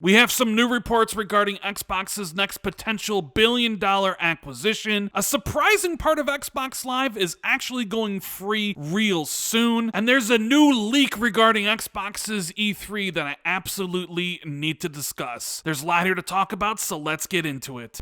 We have some new reports regarding Xbox's next potential billion-dollar acquisition. A surprising part of Xbox Live is actually going free real soon. And there's a new leak regarding Xbox's E3 that I absolutely need to discuss. There's a lot here to talk about, so let's get into it.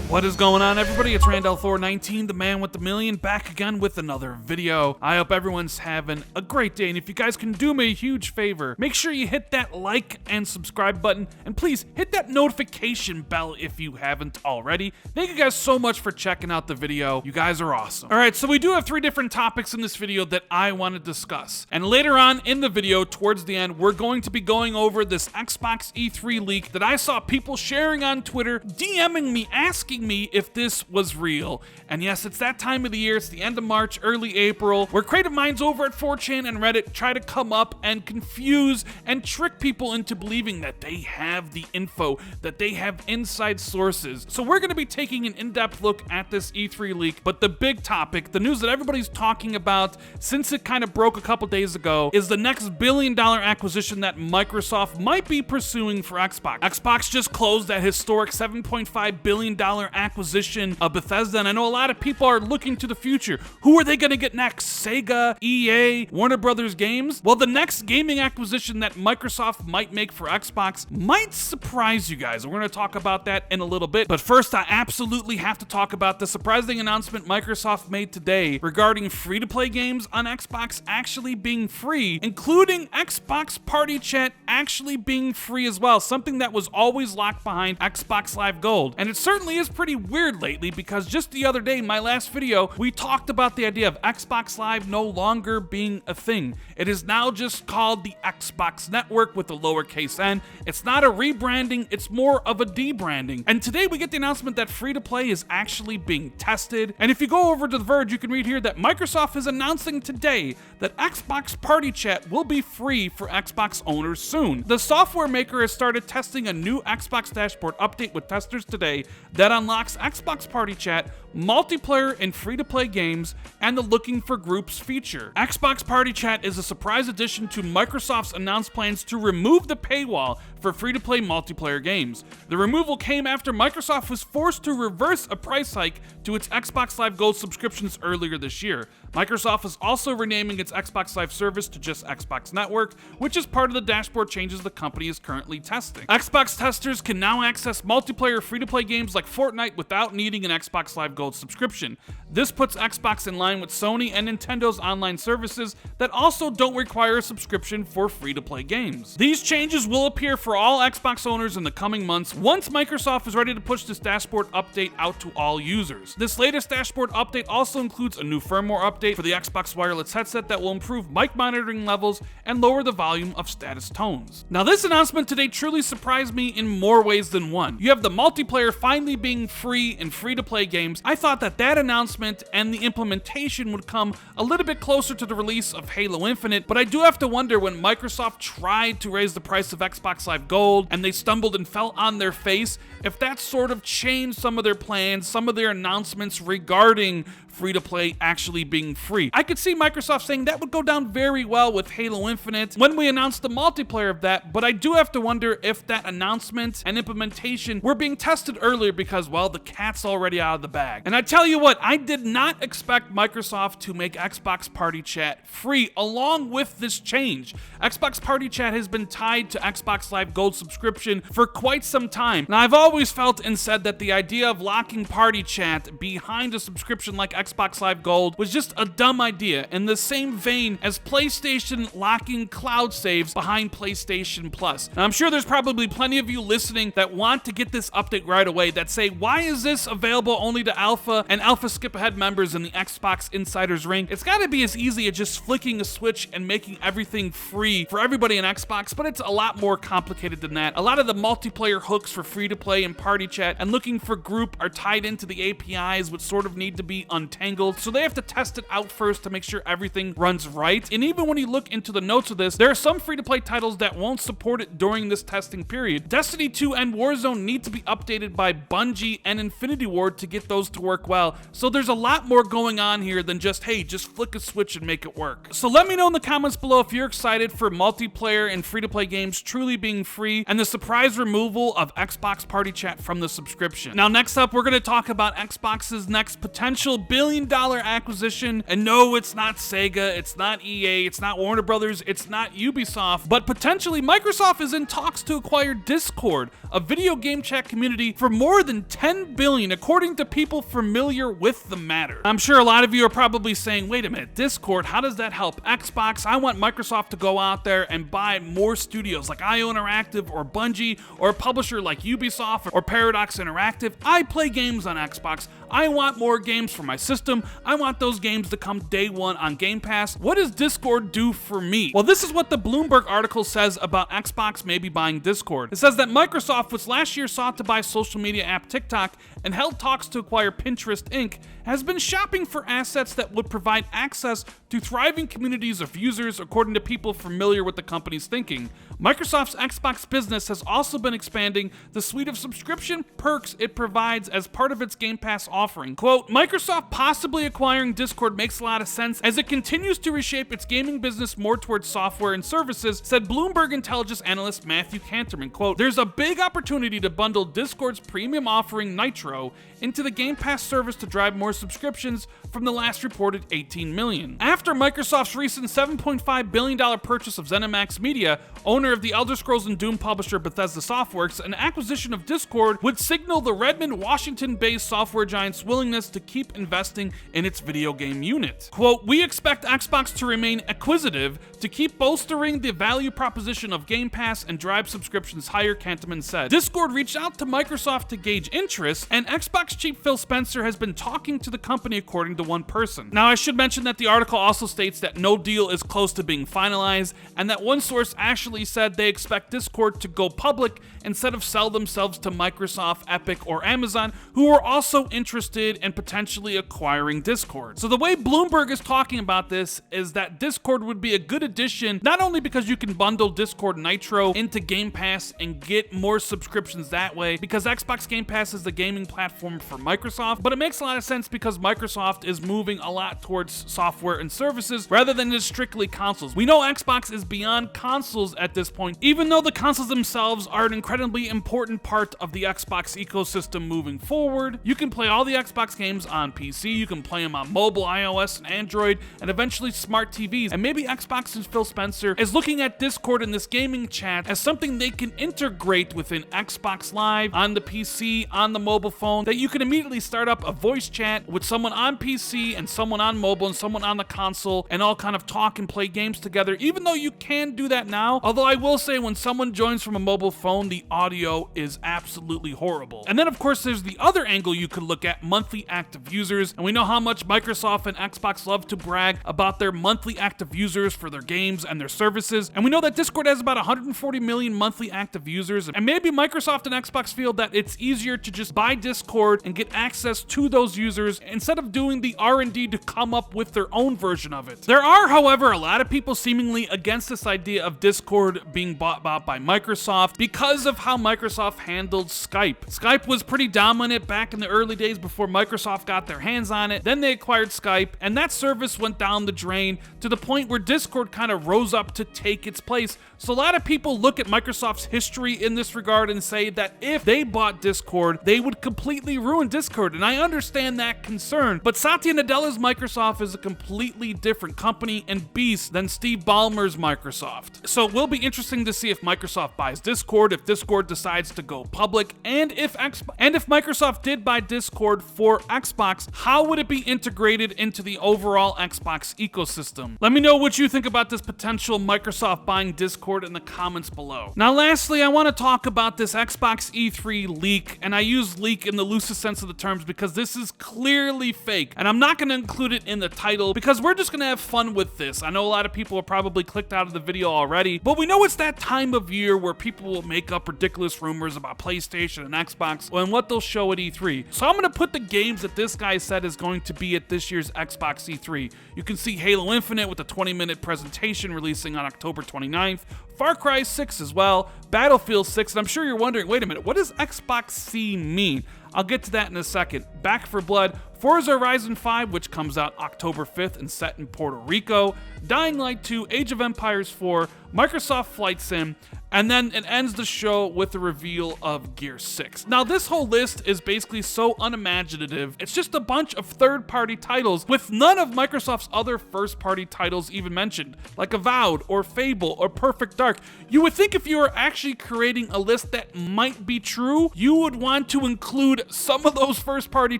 What is going on, everybody? It's Randall Thor 19, the man with the million, back again with another video. I hope everyone's having a great day, and if you guys can do me a huge favor, make sure you hit that like and subscribe button, and please hit that notification bell if you haven't already. Thank you guys so much for checking out the video. You guys are awesome. Alright, so we do have 3 different topics in this video that I want to discuss, and later on in the video, towards the end, we're going to be going over this Xbox E3 leak that I saw people sharing on Twitter, DMing me, asking me if this was real. And yes, it's that time of the year. It's the end of March, early April, where creative minds over at 4chan and Reddit try to come up and confuse and trick people into believing that they have the info, that they have inside sources. So we're going to be taking an in-depth look at this E3 leak, but the big topic, the news that everybody's talking about since it kind of broke a couple days ago, is the next billion-dollar acquisition that Microsoft might be pursuing for Xbox. Xbox just closed that historic $7.5 billion acquisition of Bethesda, and I know a lot of people are looking to the future. Who are they going to get next? Sega, EA, Warner Brothers Games? Well, the next gaming acquisition that Microsoft might make for Xbox might surprise you guys. We're going to talk about that in a little bit, but first I absolutely have to talk about the surprising announcement Microsoft made today regarding free-to-play games on Xbox actually being free, including Xbox Party Chat actually being free as well, something that was always locked behind Xbox Live Gold. And it certainly is pretty weird lately, because just the other day in my last video we talked about the idea of Xbox Live no longer being a thing. It is now just called the Xbox Network with a lowercase n. It's not a rebranding, it's more of a debranding. And today we get the announcement that free-to-play is actually being tested. And if you go over to The Verge, you can read here that Microsoft is announcing today that Xbox Party Chat will be free for Xbox owners soon. The software maker has started testing a new Xbox dashboard update with testers today that unlocks Xbox Party Chat, multiplayer and free-to-play games, and the Looking for Groups feature. Xbox Party Chat is a surprise addition to Microsoft's announced plans to remove the paywall for free-to-play multiplayer games. The removal came after Microsoft was forced to reverse a price hike to its Xbox Live Gold subscriptions earlier this year. Microsoft is also renaming its Xbox Live service to just Xbox Network, which is part of the dashboard changes the company is currently testing. Xbox testers can now access multiplayer free-to-play games like Fortnite without needing an Xbox Live Gold subscription. This puts Xbox in line with Sony and Nintendo's online services that also don't require a subscription for free-to-play games. These changes will appear for all Xbox owners in the coming months once Microsoft is ready to push this dashboard update out to all users. This latest dashboard update also includes a new firmware update for the Xbox wireless headset that will improve mic monitoring levels and lower the volume of status tones. Now, this announcement today truly surprised me in more ways than one. You have the multiplayer finally being free in free-to-play games. I thought that announcement and the implementation would come a little bit closer to the release of Halo Infinite, but I do have to wonder, when Microsoft tried to raise the price of Xbox Live Gold and they stumbled and fell on their face, if that sort of changed some of their plans, some of their announcements regarding free-to-play actually being free. I could see Microsoft saying that would go down very well with Halo Infinite when we announced the multiplayer of that, but I do have to wonder if that announcement and implementation were being tested earlier because, well, the cat's already out of the bag. And I tell you what, I did not expect Microsoft to make Xbox Party Chat free along with this change. Xbox Party Chat has been tied to Xbox Live Gold subscription for quite some time. Now, I've always felt and said that the idea of locking Party Chat behind a subscription like Xbox Live Gold was just a dumb idea, in the same vein as PlayStation locking cloud saves behind PlayStation Plus. Now, I'm sure there's probably plenty of you listening that want to get this update right away, that say, why is this available only to Alpha and Alpha Skip Ahead members in the Xbox Insiders Ring? It's gotta be as easy as just flicking a switch and making everything free for everybody in Xbox, but it's a lot more complicated than that. A lot of the multiplayer hooks for free-to-play and Party Chat and Looking for Group are tied into the APIs, which sort of need to be untied entangled, so they have to test it out first to make sure everything runs right. And even when you look into the notes of this, there are some free-to-play titles that won't support it during this testing period. Destiny 2 and Warzone need to be updated by Bungie and Infinity Ward to get those to work well. So there's a lot more going on here than just, hey, just flick a switch and make it work. So let me know in the comments below if you're excited for multiplayer and free-to-play games truly being free and the surprise removal of Xbox Party Chat from the subscription. Now, next up, we're going to talk about Xbox's next potential billion-dollar acquisition. And no, it's not Sega, it's not EA, it's not Warner Brothers, it's not Ubisoft, but potentially Microsoft is in talks to acquire Discord, a video game chat community, for more than $10 billion, according to people familiar with the matter. I'm sure a lot of you are probably saying, wait a minute, Discord, how does that help Xbox? I want Microsoft to go out there and buy more studios like IO Interactive or Bungie or a publisher like Ubisoft or Paradox Interactive. I play games on Xbox. I want more games for my system. I want those games to come day one on Game Pass. What does Discord do for me? Well, this is what the Bloomberg article says about Xbox maybe buying Discord. It says that Microsoft, which last year sought to buy social media app TikTok and held talks to acquire Pinterest Inc., has been shopping for assets that would provide access to thriving communities of users, according to people familiar with the company's thinking. Microsoft's Xbox business has also been expanding the suite of subscription perks it provides as part of its Game Pass offering. Quote, Microsoft possibly acquiring Discord makes a lot of sense as it continues to reshape its gaming business more towards software and services, said Bloomberg intelligence analyst Matthew Canterman. Quote, there's a big opportunity to bundle Discord's premium offering Nitro into the Game Pass service to drive more subscriptions from the last reported 18 million. After Microsoft's recent $7.5 billion purchase of ZeniMax Media, owner of the Elder Scrolls and Doom publisher Bethesda Softworks, an acquisition of Discord would signal the Redmond, Washington-based software giant's willingness to keep investing in its video game unit. Quote, we expect Xbox to remain acquisitive to keep bolstering the value proposition of Game Pass and drive subscriptions higher, Canterman said. Discord reached out to Microsoft to gauge interest, and Xbox chief Phil Spencer has been talking to the company, according to one person. Now, I should mention that the article also states that no deal is close to being finalized, and that one source actually said they expect Discord to go public instead of sell themselves to Microsoft, Epic, or Amazon, who are also interested in potentially acquiring Discord. So the way Bloomberg is talking about this is that Discord would be a good addition, not only because you can bundle Discord Nitro into Game Pass and get more subscriptions that way, because Xbox Game Pass is the gaming platform for Microsoft, but it makes a lot of sense because Microsoft is moving a lot towards software and services rather than just strictly consoles. We know Xbox is beyond consoles at this point, even though the consoles themselves are an incredibly important part of the Xbox ecosystem moving forward. You can play all the Xbox games on PC, you can play them on mobile, iOS, and Android, and eventually smart TVs. And maybe Xbox and Phil Spencer is looking at Discord and this gaming chat as something they can integrate within Xbox Live on the PC, on the mobile phone, that you can immediately start up a voice chat with someone on PC and someone on mobile and someone on the console and all kind of talk and play games together, even though you can do that now. Although I will say when someone joins from a mobile phone, the audio is absolutely horrible. And then of course there's the other angle you could look at, monthly active users, and we know how much Microsoft and Xbox love to brag about their monthly active users for their games and their services, and we know that Discord has about 140 million monthly active users, and maybe Microsoft and Xbox feel that it's easier to just buy Discord and get access to those users instead of doing the R&D to come up with their own version of it. There are, however, a lot of people seemingly against this idea of Discord being bought out by Microsoft because of how Microsoft handled Skype. Skype was pretty dominant back in the early days before Microsoft got their hands on it. Then they acquired Skype, and that service went down the drain to the point where Discord kind of rose up to take its place. So a lot of people look at Microsoft's history in this regard and say that if they bought Discord, they would completely ruin Discord, and I understand that concern, but Satya Nadella's Microsoft is a completely different company and beast than Steve Ballmer's Microsoft. So it will be interesting to see if Microsoft buys Discord, if Discord decides to go public, and if Microsoft did buy Discord for Xbox, how would it be integrated into the overall Xbox ecosystem? Let me know what you think about this potential Microsoft buying Discord in the comments below. Now lastly, I want to talk about this Xbox E3 leak, and I use leak in the loosest nicest sense of the terms, because this is clearly fake, and I'm not going to include it in the title because we're just going to have fun with this. I know a lot of people have probably clicked out of the video already, but we know it's that time of year where people will make up ridiculous rumors about PlayStation and Xbox and what they'll show at E3. So I'm going to put the games that this guy said is going to be at this year's Xbox E3. You can see Halo Infinite with a 20-minute presentation releasing on October 29th, Far Cry 6 as well, Battlefield 6, and I'm sure you're wondering, wait a minute, what does Xbox C mean? I'll get to that in a second. Back 4 Blood, Forza Horizon 5, which comes out October 5th and set in Puerto Rico, Dying Light 2, Age of Empires 4, Microsoft Flight Sim, and then it ends the show with the reveal of Gear 6. Now, this whole list is basically so unimaginative. It's just a bunch of third-party titles with none of Microsoft's other first-party titles even mentioned, like Avowed or Fable or Perfect Dark. You would think if you were actually creating a list that might be true, you would want to include some of those first-party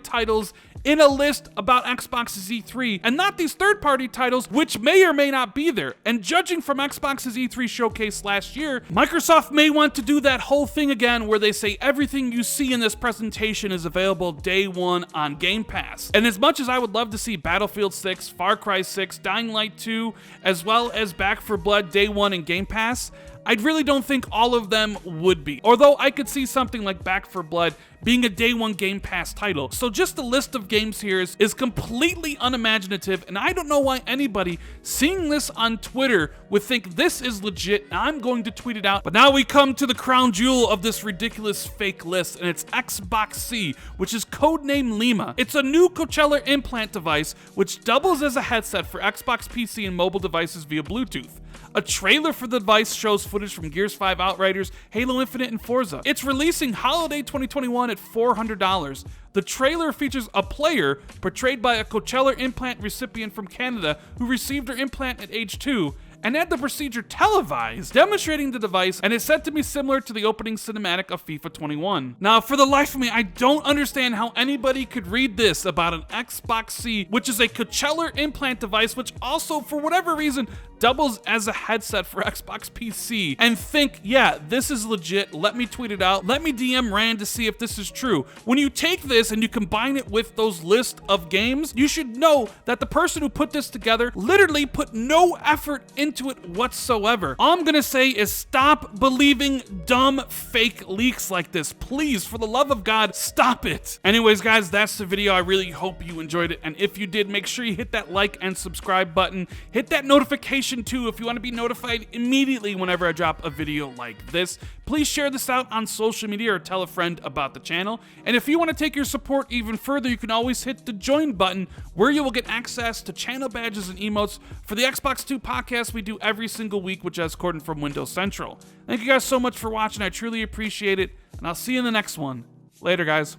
titles in a list about Xbox's E3, and not these third-party titles, which may or may not be there. And judging from Xbox's E3 showcase last year, Microsoft may want to do that whole thing again where they say everything you see in this presentation is available day one on Game Pass. And as much as I would love to see Battlefield 6, Far Cry 6, Dying Light 2, as well as Back 4 Blood day one in Game Pass, I really don't think all of them would be. Although I could see something like Back 4 Blood being a day one Game Pass title. So just the list of games here is completely unimaginative, and I don't know why anybody seeing this on Twitter would think this is legit. I'm going to tweet it out. But now we come to the crown jewel of this ridiculous fake list, and it's Xbox C, which is codename Lima. It's a new cochlear implant device which doubles as a headset for Xbox PC and mobile devices via Bluetooth. A trailer for the device shows footage from Gears 5 Outriders, Halo Infinite, and Forza. It's releasing holiday 2021 at $400. The trailer features a player portrayed by a cochlear implant recipient from Canada who received her implant at age 2, and had the procedure televised, demonstrating the device, and is said to be similar to the opening cinematic of FIFA 21. Now, for the life of me, I don't understand how anybody could read this about an Xbox C, which is a cochlear implant device, which also, for whatever reason, doubles as a headset for Xbox PC, and think, yeah, this is legit, let me tweet it out, let me DM Rand to see if this is true. When you take this and you combine it with those list of games, you should know that the person who put this together literally put no effort into it whatsoever. All I'm gonna say is stop believing dumb fake leaks like this. Please, for the love of God, stop it. Anyways, guys, that's the video. I really hope you enjoyed it, and if you did, make sure you hit that like and subscribe button. Hit that notification too if you want to be notified immediately whenever I drop a video like this. Please share this out on social media or tell a friend about the channel. And if you want to take your support even further, you can always hit the join button where you will get access to channel badges and emotes for the Xbox 2 podcast we do every single week, which is recorded from Windows Central. Thank you guys so much for watching. I truly appreciate it, and I'll see you in the next one. Later, guys.